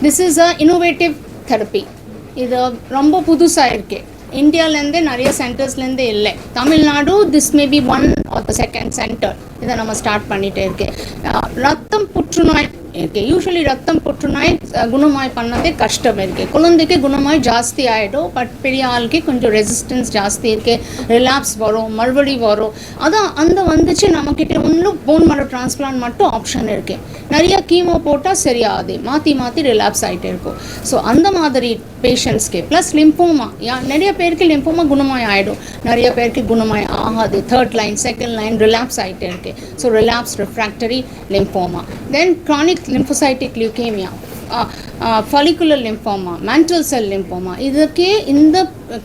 This is a innovative therapy. இது ரொம்ப புதுசாக இருக்கு. இந்தியாவிலேருந்தே நிறைய சென்டர்ஸ்லேருந்தே இல்லை. Tamil Nadu this may be one R the second centre இதை நம்ம ஸ்டார்ட் பண்ணிகிட்டே இருக்கு. ரத்தம் புற்றுநோய் இருக்கு. யூஸ்வலி ரத்தம் புற்றுநோய் குணமாய் பண்ணதே கஷ்டம் இருக்குது. குழந்தைக்கு குணமாய் ஜாஸ்தி ஆகிடும். பட் பெரிய ஆளுக்கு கொஞ்சம் ரெசிஸ்டன்ஸ் ஜாஸ்தி இருக்குது. ரிலாப்ஸ் வரும், மறுபடி வரும். அதான் அந்த வந்துச்சு நம்மக்கிட்ட ஒன்றும் போன் மரோ டிரான்ஸ்பிளான்ட் மட்டும் ஆப்ஷன் இருக்குது. நிறைய கீமோ போட்டால் சரியாகுது, மாற்றி மாற்றி ரிலாப்ஸ் ஆகிட்டே இருக்கும். ஸோ அந்த மாதிரி பேஷண்ட்ஸ்க்கு ப்ளஸ் லிம்போமா நிறைய பேருக்கு லிம்போமா குணமாய் ஆகிடும், நிறைய பேருக்கு குணமாய் ஆகாது. Third line second line relapse ஆகிட்டே இருக்குது. So relapse refractory lymphoma. Then chronic lymphocytic leukemia, follicular lymphoma, mantle cell lymphoma. இதுக்கே இந்த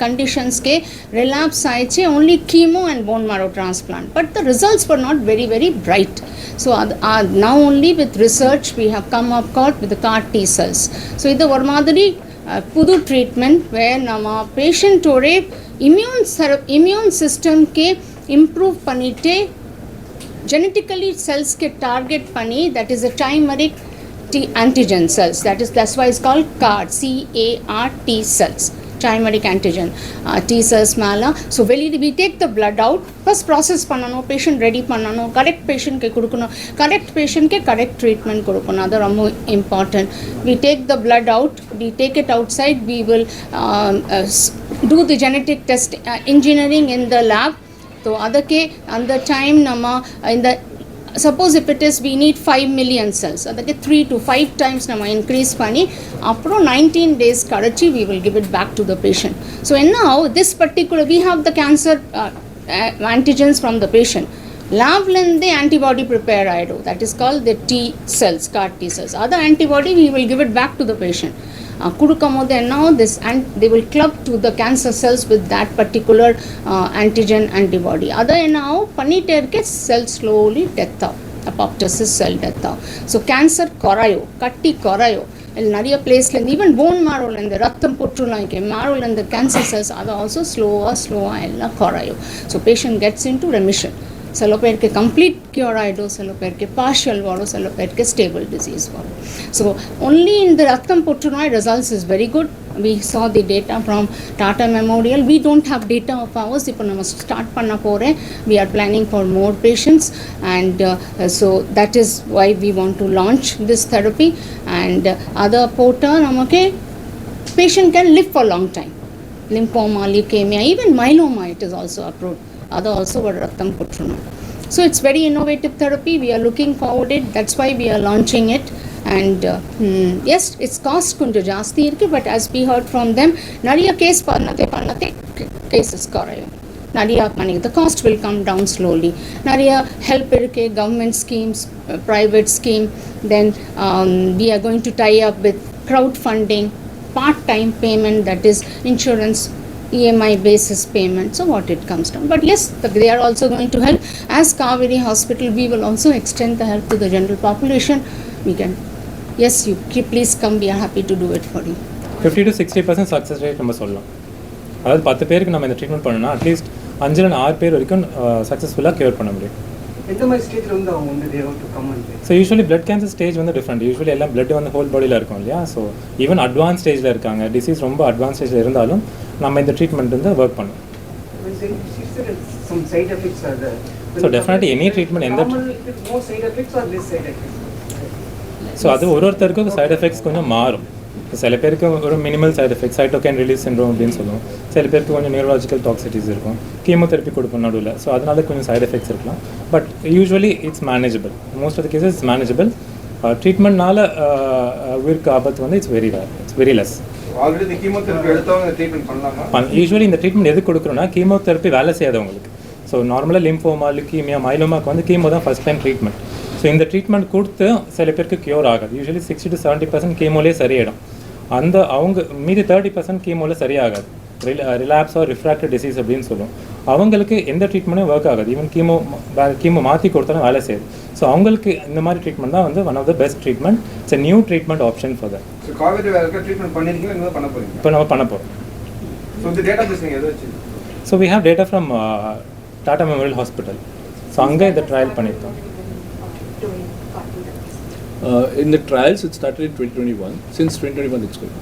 கண்டிஷன்ஸ்க்கே ரிலாப்ஸ் ஆயிடுச்சு only chemo and bone marrow transplant, but the results were not very bright. So now only with research we have come up with the CAR T cells. So இது ஒரு மாதிரி புது treatment வேர் நம்ம பேஷண்ட்டோட immune சிஸ்டம்க்கே improve பண்ணிகிட்டே genetically cells ke target pani, that is a chimeric T antigen cells, that's why it's called CAR, CAR-T cells, chimeric antigen T cells mala. So we take the blood out, first process pannano, patient ready pannano, correct patient ke kudukono, correct patient ke correct treatment kudukono, adu romba important. We take the blood out, we take it outside, we will do the genetic test engineering in the lab. So adake and the time nama in the suppose if it is we need 5 million cells, adake 3 to 5 times nama increase pani apro 19 days kadachi we will give it back to the patient. So and now this particular we have the cancer antigens from the patient. Lab lende antibody prepare aidu, that is called the T cells, CAR T cells. Other antibody we will give it back to the patient. Kudukamode and now this and they will club to the cancer cells with that particular antigen antibody. Other now paniterke cell slowly death out, apoptosis cell death out. So cancer korayo, katti korayo. நிறைய பிளேஸ்லேருந்து even phone மாரோலேருந்து ரத்தம் புற்றுநோய்க்கு மாரோலேருந்து cancer cells அது also ஸ்லோவாக எல்லாம் குறையும். So patient gets in to remission. சில பேருக்கு complete cure ஆகிடும், சில பேருக்கு பார்ஷியல் வரும், சில பேருக்கு ஸ்டேபிள் டிசீஸ் வரும். ஸோ ஒன்லி இந்த ரத்தம் புற்றுநோய் results is very good. We saw the data from Tata Memorial. We don't have data of ours. இப்போ நம்ம ஸ்டார்ட் பண்ண போகிறேன். We are planning for more patients and so that is why we want to launch this therapy. And other porta நமக்கு patient can live for long time. Lymphoma, leukemia, even myeloma it is also approved. Other also were rattam putrunam. So it's very innovative therapy. We are looking forward it. That's why we are launching it. And yes, its cost kunja jaasti irukku, but as we heard from them, nariya case pannate cases korayum. Nariya money, the cost will come down slowly. Nariya help irukke, government schemes, private scheme. Then we are going to tie up with crowdfunding, part-time payment, that is insurance EMI basis payment, so what it comes down. But yes, they are also going to help. As Kauvery Hospital, we will also extend the help to the general population. We can, yes, you please come, we are happy to do it for you. 50 to 60% success rate நம்ம சொல்லலாம். அதாவது 10 பேருக்கு நம்ம இந்த treatment பண்ணோம்னா at least 5-6 பேர் வரைக்கும் சக்ஸஸ்ஃபுல்லாக க்யூர் பண்ண முடியும். எந்த மாதிரி ஸ்டேஜில் வந்து அவங்க வந்து they have to come and so usually blood cancer stage வந்து டிஃப்ரெண்ட். யூஸ்வலி எல்லாம் பிளட் வந்து ஹோல் பாடியில் இருக்கும் இல்லையா. ஸோ ஈவன் அட்வான்ஸ் ஸ்டேஜில் இருக்காங்க, டிசீஸ் ரொம்ப அட்வான்ஸ் ஸ்டேஜில் இருந்தாலும் நம்ம இந்த ட்ரீட்மெண்ட் வந்து ஒர்க் பண்ணும். some side effects are there. So definitely any treatment எந்த more side effects or less side effects. So அது ஒருத்தருக்கும் சைட் எஃபெக்ட்ஸ் கொஞ்சம் மாறும். சில பேருக்கு ஒரு minimal side effect cytokine release syndrome அப்படின்னு சொல்லுவோம். சில பேருக்கு கொஞ்சம் நியூரலாஜிக்கல் டாக்ஸிட்டிஸ் இருக்கும், கீமோதெரப்பி கொடுக்கும் நடுவில். ஸோ அதனால கொஞ்சம் சைட் எஃபெக்ட்ஸ் இருக்கலாம். But usually it's manageable. Most of the cases it's manageable. ட்ரீட்மெண்ட்னால உயிருக்கு ஆபத்து வந்து it's very rare, it's very less. Already chemotherapy எடுத்தவங்க ட்ரீட்மெண்ட் பண்ணலாமா? யூஸ்வலி இந்த ட்ரீட்மெண்ட் எது கொடுக்குறோன்னா கீமோதெரப்பி வேலை செய்யாதவங்களுக்கு. ஸோ நார்மலாக லிம்போமா, லுக்கீமியா, மைலோமாக்கு வந்து கீமோ தான் ஃபஸ்ட் டைம் ட்ரீட்மெண்ட். ஸோ இந்த ட்ரீட்மெண்ட் கொடுத்து சில பேருக்கு க்யூர் ஆகாது. யூஸ்வலி 60 to 70% கீமோலே சரியாயிடும். அந்த அவங்க மீதி 30% கீமோவில் சரியாகாது. ரிலாப்ஸ் ஆர் ரிஃப்ராக்டட் டிசீஸ் அப்படின்னு சொல்லுவோம். அவங்களுக்கு எந்த ட்ரீட்மெண்ட்டும் ஒர்க் ஆகாது. ஈவன் கீமோ மாற்றி கொடுத்தாலும் வேலை செய்யுது. ஸோ அவங்களுக்கு இந்த மாதிரி ட்ரீட்மெண்ட் தான் வந்து one of the best treatment. It's new treatment option for that. So Kaveri வேற ட்ரீட்மெண்ட் பண்ணிருக்கீங்க, என்ன பண்ண போறீங்க? இப்போ நம்ம பண்ண போகிறோம். ஸோ இந்த டேட்டா பேஸ் நீங்கள் எதை வச்சு? So we have data from Tata memorial hospital. So அங்கே இந்த ட்ரையல் பண்ணியிருக்கோம். In the trials, it started in 2021. Since 2021, it's going.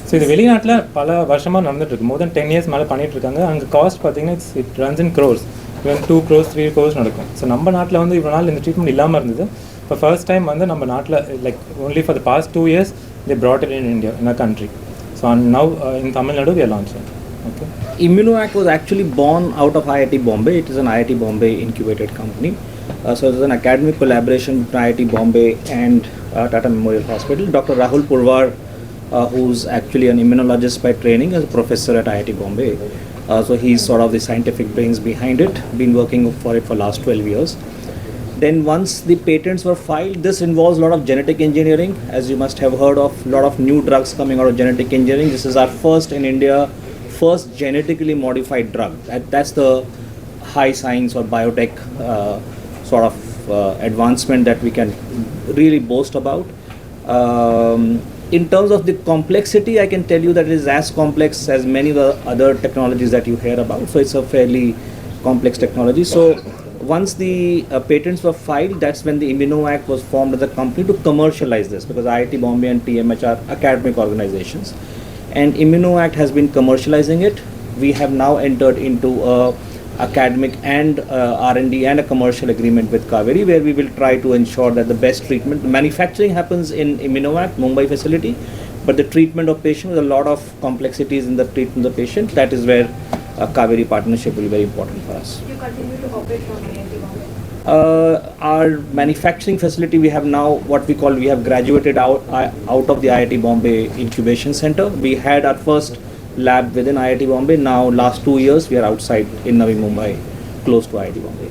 So இது வெளிநாட்டில் பல வருஷமாக நடந்துட்டுருக்கு. மோர் தென் 10 years மேலே பண்ணிகிட்ருக்காங்க. அங்கே காஸ்ட் பார்த்தீங்கன்னா it runs in crores, even 2 crores 3 crores நடக்கும். ஸோ நம்ம நாட்டில் வந்து இவ்வளோ நாள் இந்த ட்ரீட்மெண்ட் இல்லாமல் இருந்தது. இப்போ ஃபர்ஸ்ட் டைம் வந்து நம்ம நாட்டில் like only for the past 2 years they brought it in India, in our country. So and now in Tamil Nadu we are launching. Okay. Immunoact was actually born out of IIT Bombay. It is an IIT Bombay incubated company. So it is an academic collaboration between IIT Bombay and Tata Memorial Hospital. Dr. Rahul Purwar, who's actually an immunologist by training, is a professor at IIT Bombay. So he's sort of the scientific brains behind it. Been working for it for last 12 years. Then once the patents were filed, this involves a lot of genetic engineering. As you must have heard of, a lot of new drugs coming out of genetic engineering. This is our first in India, first genetically modified drug. That's the high science or biotech sort of advancement that we can really boast about. In terms of the complexity, I can tell you that it is as complex as many of the other technologies that you hear about. So it's a fairly complex technology. So once the patents were filed, that's when the ImmunoAct was formed as a company to commercialize this, because IIT Bombay and TMH are academic organizations. And ImmunoAct has been commercializing it. We have now entered into a academic and R&D and a commercial agreement with Kauvery, where we will try to ensure that the best treatment, manufacturing happens in ImmunoAct, Mumbai facility, but the treatment of patient with a lot of complexities in the treatment of the patient, that is where Kauvery partnership will be very important for us. You continue to operate from IIT Bombay? Our manufacturing facility, we have now we have graduated out of the IIT Bombay incubation center. We had our first lab within IIT Bombay. Now last 2 years we are outside in Navi Mumbai, close to IIT Bombay.